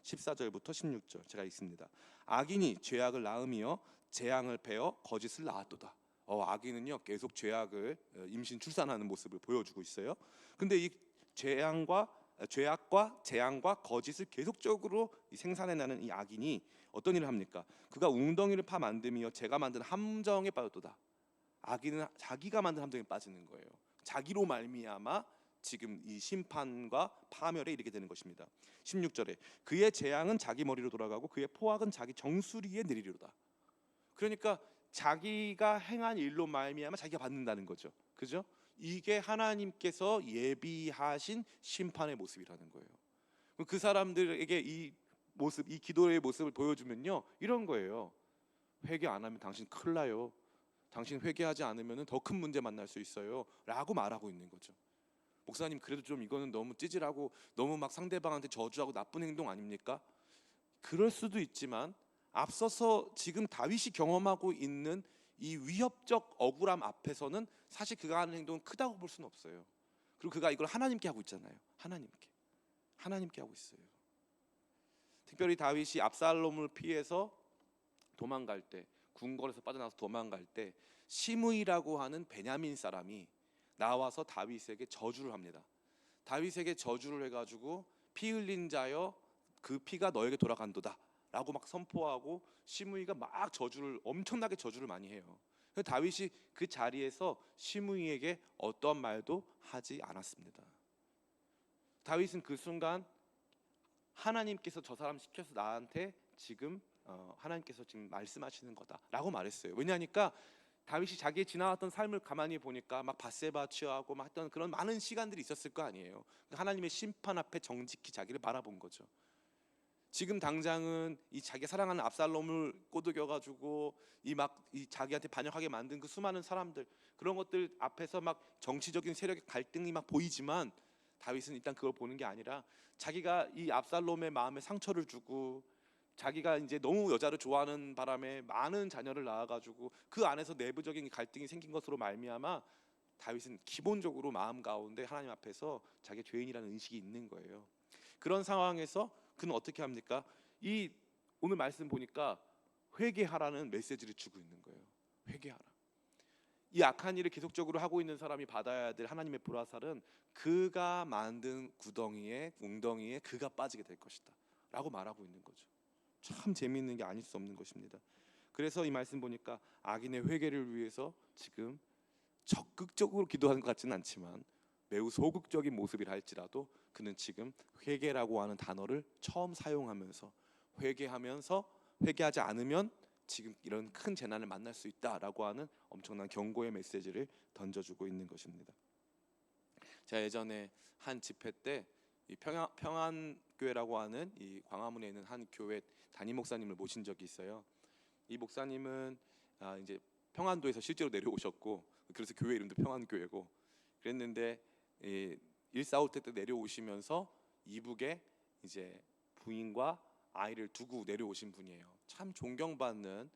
S1: 14절부터 16절 제가 읽습니다. 악인이 죄악을 낳으며 재앙을 베어 거짓을 낳았도다. 악인은요 계속 죄악을 임신 출산하는 모습을 보여주고 있어요. 근데 이 죄악과 재앙과 거짓을 계속적으로 생산해내는 이 악인이 어떤 일을 합니까? 그가 웅덩이를 파 만듦이여 제가 만든 함정에 빠졌도다. 악인은 자기가 만든 함정에 빠지는 거예요. 자기로 말미암아 지금 이 심판과 파멸에 이르게 되는 것입니다. 16절에 그의 재앙은 자기 머리로 돌아가고 그의 포악은 자기 정수리에 내리리로다. 그러니까 자기가 행한 일로 말미암아 자기가 받는다는 거죠. 그죠? 이게 하나님께서 예비하신 심판의 모습이라는 거예요. 그 사람들에게 이 모습, 이 기도의 모습을 보여주면요, 이런 거예요. 회개 안 하면 당신 큰일 나요. 당신 회개하지 않으면 더 큰 문제 만날 수 있어요. 라고 말하고 있는 거죠. 목사님 그래도 좀 이거는 너무 찌질하고 너무 막 상대방한테 저주하고 나쁜 행동 아닙니까? 그럴 수도 있지만 앞서서 지금 다윗이 경험하고 있는 이 위협적 억울함 앞에서는 사실 그가 하는 행동은 크다고 볼 수는 없어요. 그리고 그가 이걸 하나님께 하고 있잖아요. 하나님께 하고 있어요. 특별히 다윗이 압살롬을 피해서 도망갈 때, 궁궐에서 빠져나와서 도망갈 때 시므이라고 하는 베냐민 사람이 나와서 다윗에게 저주를 합니다. 다윗에게 저주를 해가지고 피 흘린 자여 그 피가 너에게 돌아간도다 라고 막 선포하고 시므이가 막 엄청나게 저주를 많이 해요. 그래서 다윗이 그 자리에서 시므이에게 어떠한 말도 하지 않았습니다. 다윗은 그 순간 하나님께서 저 사람 시켜서 나한테 지금 하나님께서 지금 말씀하시는 거다라고 말했어요. 왜냐하니까 다윗이 자기의 지나왔던 삶을 가만히 보니까 막 밧세바 취하고 막 했던 그런 많은 시간들이 있었을 거 아니에요. 하나님의 심판 앞에 정직히 자기를 바라본 거죠. 지금 당장은 이 자기 사랑하는 압살롬을 꼬드겨가지고 이 자기한테 반역하게 만든 그 수많은 사람들 그런 것들 앞에서 막 정치적인 세력의 갈등이 막 보이지만 다윗은 일단 그걸 보는 게 아니라 자기가 이 압살롬의 마음에 상처를 주고 자기가 이제 너무 여자를 좋아하는 바람에 많은 자녀를 낳아가지고 그 안에서 내부적인 갈등이 생긴 것으로 말미암아 다윗은 기본적으로 마음 가운데 하나님 앞에서 자기 죄인이라는 인식이 있는 거예요. 그런 상황에서 그는 어떻게 합니까? 이 오늘 말씀 보니까 회개하라는 메시지를 주고 있는 거예요. 회개하라. 이 악한 일을 계속적으로 하고 있는 사람이 받아야 될 하나님의 보라살은 그가 만든 웅덩이에 그가 빠지게 될 것이다 라고 말하고 있는 거죠. 참 재미있는 게 아닐 수 없는 것입니다. 그래서 이 말씀 보니까 악인의 회개를 위해서 지금 적극적으로 기도하는 것 같지는 않지만 매우 소극적인 모습이라 할지라도 그는 지금 회개라고 하는 단어를 처음 사용하면서 회개하지 않으면 지금 이런 큰 재난을 만날 수 있다라고 하는 엄청난 경고의 메시지를 던져주고 있는 것입니다. 제가 예전에 한 집회 때 이 평안교회라고 하는 이 광화문에 있는 한 교회 담임 목사님을 모신 적이 있어요. 이 목사님은 이제 평안도에서 실제로 내려오셨고 그래서 교회 이름도 평안교회고 그랬는데 145때 때 내려오시면서 이북에 이제 부인과 아이를 두고 내려오신 분이에요. 참 존경받는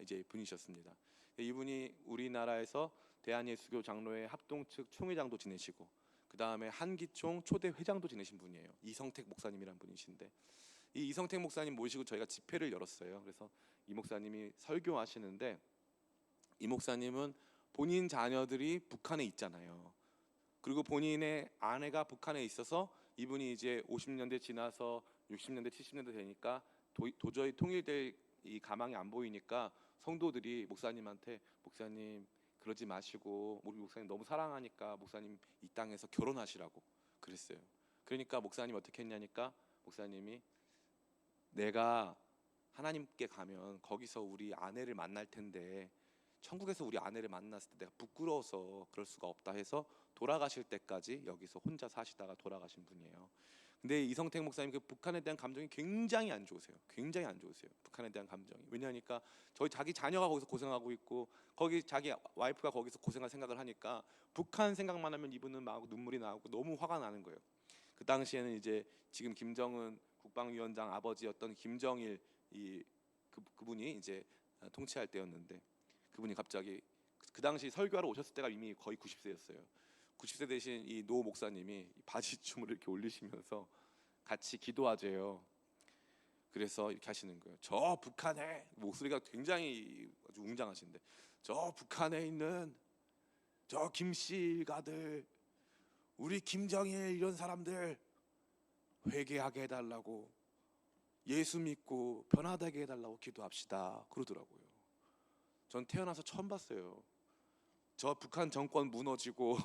S1: 이제 분이셨습니다. 이분이 우리나라에서 대한예수교 장로회 합동 측 총회장도 지내시고 그 다음에 한기총 초대 회장도 지내신 분이에요. 이성택 목사님이란 분이신데 이 이성택 목사님 모시고 저희가 집회를 열었어요. 그래서 이 목사님이 설교하시는데 이 목사님은 본인 자녀들이 북한에 있잖아요. 그리고 본인의 아내가 북한에 있어서 이분이 이제 50년대 지나서 60년대 70년대 되니까 도저히 통일될 이 가망이 안 보이니까 성도들이 목사님한테 목사님 그러지 마시고 우리 목사님 너무 사랑하니까 목사님 이 땅에서 결혼하시라고 그랬어요. 그러니까 목사님 어떻게 했냐니까 목사님이 내가 하나님께 가면 거기서 우리 아내를 만날 텐데 천국에서 우리 아내를 만났을 때 내가 부끄러워서 그럴 수가 없다 해서 돌아가실 때까지 여기서 혼자 사시다가 돌아가신 분이에요. 근데 이성택 목사님 그 북한에 대한 감정이 굉장히 안 좋으세요. 굉장히 안 좋으세요. 북한에 대한 감정이. 왜냐하니까 자기 자녀가 거기서 고생하고 있고 거기 자기 와이프가 거기서 고생할 생각을 하니까 북한 생각만 하면 이분은 막 눈물이 나고 너무 화가 나는 거예요. 그 당시에는 이제 지금 김정은 국방위원장 아버지였던 김정일 그분이 이제 통치할 때였는데 그분이 갑자기 그 당시 설교하러 오셨을 때가 이미 거의 90세였어요. 90세 되신 이 노 목사님이 바지춤을 이렇게 올리시면서 같이 기도하재요. 그래서 이렇게 하시는 거예요. 저 북한에, 목소리가 굉장히 아주 웅장하신데, 저 북한에 있는 저 김씨가들, 우리 김정일 이런 사람들 회개하게 해달라고, 예수 믿고 변화되게 해달라고 기도합시다 그러더라고요. 전 태어나서 처음 봤어요. 저 북한 정권 무너지고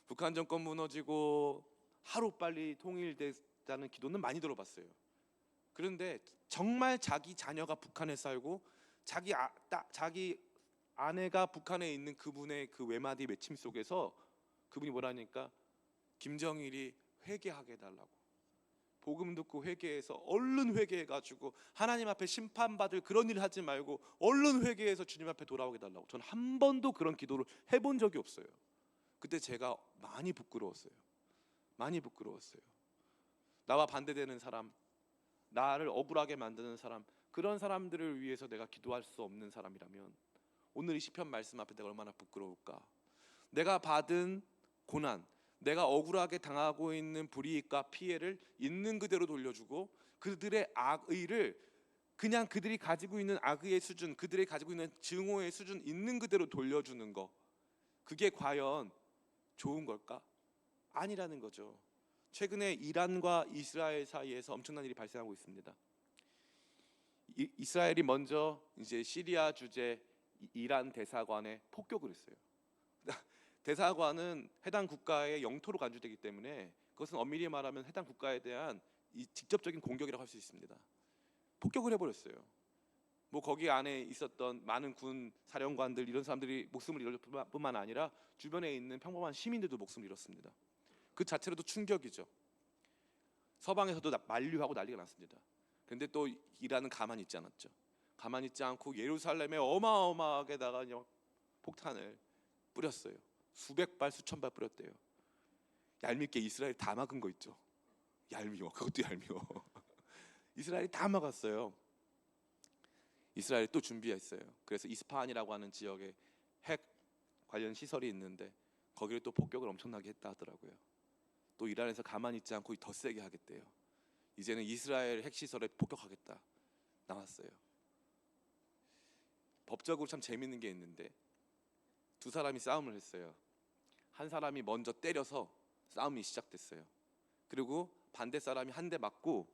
S1: 북한 정권 무너지고 하루빨리 통일되자는 기도는 많이 들어봤어요. 그런데 정말 자기 자녀가 북한에 살고 자기 아내가 북한에 있는 그분의 그 외마디 외침 속에서 그분이 뭐라니까 김정일이 회개하게 해달라고, 복음 듣고 회개해서 얼른 회개해가지고 하나님 앞에 심판받을 그런 일 하지 말고 얼른 회개해서 주님 앞에 돌아오게 해달라고. 저는 한 번도 그런 기도를 해본 적이 없어요. 그때 제가 많이 부끄러웠어요. 많이 부끄러웠어요. 나와 반대되는 사람, 나를 억울하게 만드는 사람, 그런 사람들을 위해서 내가 기도할 수 없는 사람이라면 오늘 이 시편 말씀 앞에 내가 얼마나 부끄러울까. 내가 받은 고난, 내가 억울하게 당하고 있는 불이익과 피해를 있는 그대로 돌려주고 그들의 악의를 그냥 그들이 가지고 있는 악의의 수준, 그들이 가지고 있는 증오의 수준 있는 그대로 돌려주는 거, 그게 과연 좋은 걸까? 아니라는 거죠. 최근에 이란과 이스라엘 사이에서 엄청난 일이 발생하고 있습니다. 이스라엘이 먼저 이제 시리아 주재 이란 대사관에 폭격을 했어요. 대사관은 해당 국가의 영토로 간주되기 때문에 그것은 엄밀히 말하면 해당 국가에 대한 직접적인 공격이라고 할 수 있습니다. 폭격을 해버렸어요. 뭐 거기 안에 있었던 많은 군 사령관들 이런 사람들이 목숨을 잃을 뿐만 아니라 주변에 있는 평범한 시민들도 목숨을 잃었습니다. 그 자체로도 충격이죠. 서방에서도 만류하고 난리가 났습니다. 그런데 또 이란은 가만히 있지 않았죠. 가만히 있지 않고 예루살렘에 어마어마하게다가 폭탄을 뿌렸어요. 수백 발 수천 발 뿌렸대요. 얄밉게 이스라엘 다 막은 거 있죠. 얄미워. 그것도 얄미워. 이스라엘이 다 막았어요. 이스라엘이 또 준비했어요. 그래서 이스파한이라고 하는 지역에 핵 관련 시설이 있는데 거기를 또 폭격을 엄청나게 했다 하더라고요. 또 이란에서 가만히 있지 않고 더 세게 하겠대요. 이제는 이스라엘 핵시설에 폭격하겠다 나왔어요. 법적으로 참 재밌는 게 있는데 두 사람이 싸움을 했어요. 한 사람이 먼저 때려서 싸움이 시작됐어요. 그리고 반대 사람이 한 대 맞고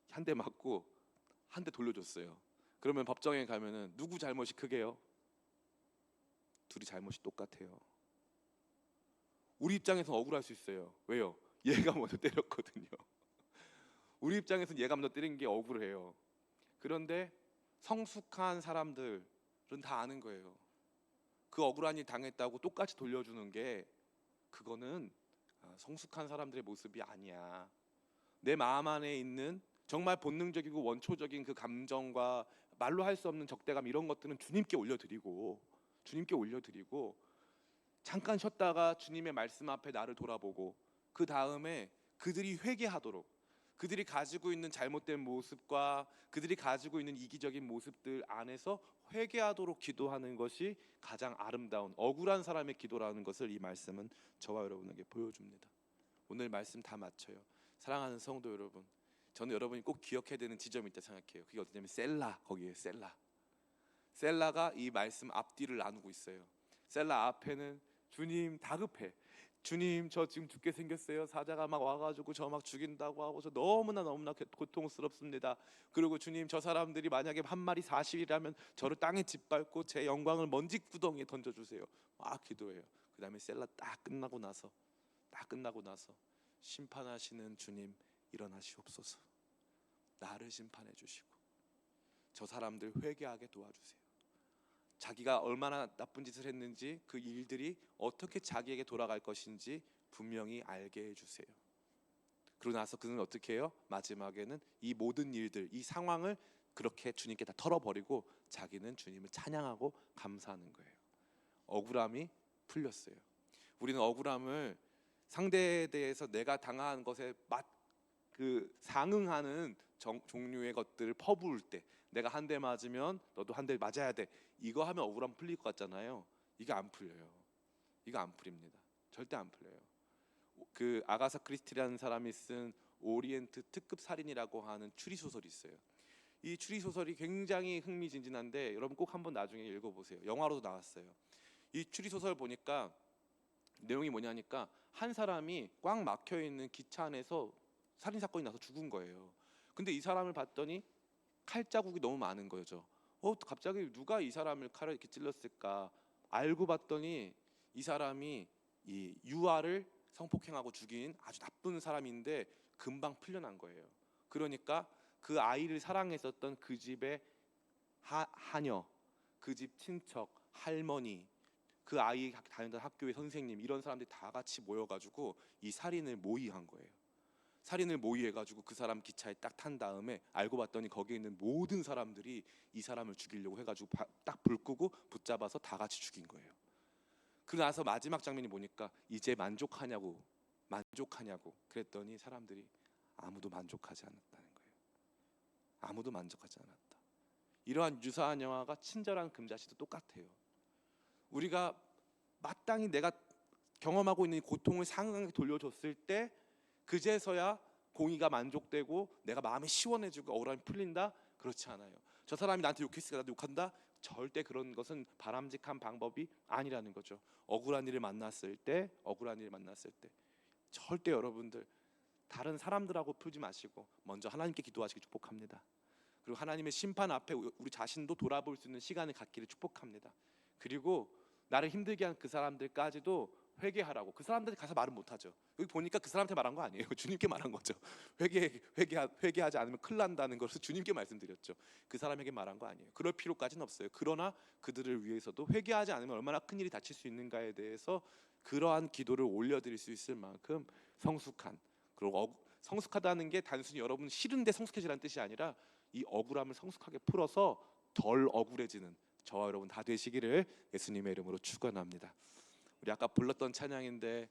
S1: 한 대 돌려줬어요. 그러면 법정에 가면은 누구 잘못이 크게요? 둘이 잘못이 똑같아요. 우리 입장에서 억울할 수 있어요. 왜요? 얘가 먼저 때렸거든요. 우리 입장에서는 얘가 먼저 때린 게 억울해요. 그런데 성숙한 사람들은 다 아는 거예요. 그 억울한 일 당했다고 똑같이 돌려주는 게 그거는 성숙한 사람들의 모습이 아니야. 내 마음 안에 있는 정말 본능적이고 원초적인 그 감정과 말로 할 수 없는 적대감 이런 것들은 주님께 올려드리고 잠깐 쉬었다가 주님의 말씀 앞에 나를 돌아보고 그 다음에 그들이 회개하도록, 그들이 가지고 있는 잘못된 모습과 그들이 가지고 있는 이기적인 모습들 안에서 회개하도록 기도하는 것이 가장 아름다운 억울한 사람의 기도라는 것을 이 말씀은 저와 여러분에게 보여줍니다. 오늘 말씀 다 마쳐요. 사랑하는 성도 여러분, 저는 여러분이 꼭 기억해야 되는 지점이 있다 생각해요. 그게 어디냐면 셀라, 거기에 셀라가 이 말씀 앞뒤를 나누고 있어요. 셀라 앞에는 주님 다급해. 주님 저 지금 죽게 생겼어요. 사자가 막 와가지고 저 막 죽인다고 하고 저 너무나 고통스럽습니다. 그리고 주님 저 사람들이 만약에 한 마리 40이라면 저를 땅에 짓밟고 제 영광을 먼지 구덩이에 던져주세요. 막 기도해요. 그 다음에 셀라 딱 끝나고 나서 심판하시는 주님 일어나시옵소서. 나를 심판해 주시고 저 사람들 회개하게 도와주세요. 자기가 얼마나 나쁜 짓을 했는지 그 일들이 어떻게 자기에게 돌아갈 것인지 분명히 알게 해주세요. 그러고 나서 그는 어떻게 해요? 마지막에는 이 모든 일들, 이 상황을 그렇게 주님께 다 털어버리고 자기는 주님을 찬양하고 감사하는 거예요. 억울함이 풀렸어요. 우리는 억울함을 상대에 대해서 내가 당한 것에 상응하는 종류의 것들을 퍼부을 때, 내가 한 대 맞으면 너도 한 대 맞아야 돼, 이거 하면 억울함 풀릴 것 같잖아요. 이게 안 풀려요. 이거 안 풀립니다. 절대 안 풀려요. 그 아가사 크리스티라는 사람이 쓴 오리엔트 특급 살인이라고 하는 추리 소설이 있어요. 이 추리 소설이 굉장히 흥미진진한데 여러분 꼭 한번 나중에 읽어보세요. 영화로도 나왔어요. 이 추리 소설 보니까 내용이 뭐냐니까 한 사람이 꽉 막혀 있는 기차 안에서 살인 사건이 나서 죽은 거예요. 근데 이 사람을 봤더니 칼자국이 너무 많은 거죠. 갑자기 누가 이 사람을 칼을 이렇게 찔렀을까? 알고 봤더니 이 사람이 이 유아를 성폭행하고 죽인 아주 나쁜 사람인데 금방 풀려난 거예요. 그러니까 그 아이를 사랑했었던 그 집의 하녀, 그 집 친척, 할머니, 그 아이 다니던 학교의 선생님, 이런 사람들이 다 같이 모여가지고 이 살인을 모의한 거예요. 살인을 모의해가지고 그 사람 기차에 딱 탄 다음에 알고 봤더니 거기에 있는 모든 사람들이 이 사람을 죽이려고 해가지고 딱 불 끄고 붙잡아서 다 같이 죽인 거예요. 그러고 나서 마지막 장면이 보니까 이제 만족하냐고 그랬더니 사람들이 아무도 만족하지 않았다는 거예요. 아무도 만족하지 않았다. 이러한 유사한 영화가 친절한 금자씨도 똑같아요. 우리가 마땅히 내가 경험하고 있는 고통을 상응하게 돌려줬을 때 그제서야 공의가 만족되고 내가 마음이 시원해지고 억울함이 풀린다? 그렇지 않아요. 저 사람이 나한테 욕했으니까 나도 욕한다? 절대 그런 것은 바람직한 방법이 아니라는 거죠. 억울한 일을 만났을 때 절대 여러분들 다른 사람들하고 풀지 마시고 먼저 하나님께 기도하시기 축복합니다. 그리고 하나님의 심판 앞에 우리 자신도 돌아볼 수 있는 시간을 갖기를 축복합니다. 그리고 나를 힘들게 한 그 사람들까지도 회개하라고. 그 사람들이 가서 말은 못하죠. 여기 보니까 그 사람한테 말한 거 아니에요. 주님께 말한 거죠. 회개하지 않으면 큰일 난다는 것을 주님께 말씀드렸죠. 그 사람에게 말한 거 아니에요. 그럴 필요까지는 없어요. 그러나 그들을 위해서도 회개하지 않으면 얼마나 큰일이 닥칠 수 있는가에 대해서 그러한 기도를 올려드릴 수 있을 만큼 성숙한, 그리고 성숙하다는 게 단순히 여러분 싫은데 성숙해지라는 뜻이 아니라 이 억울함을 성숙하게 풀어서 덜 억울해지는 저와 여러분 다 되시기를 예수님의 이름으로 축원합니다. 우리 아까 불렀던 찬양인데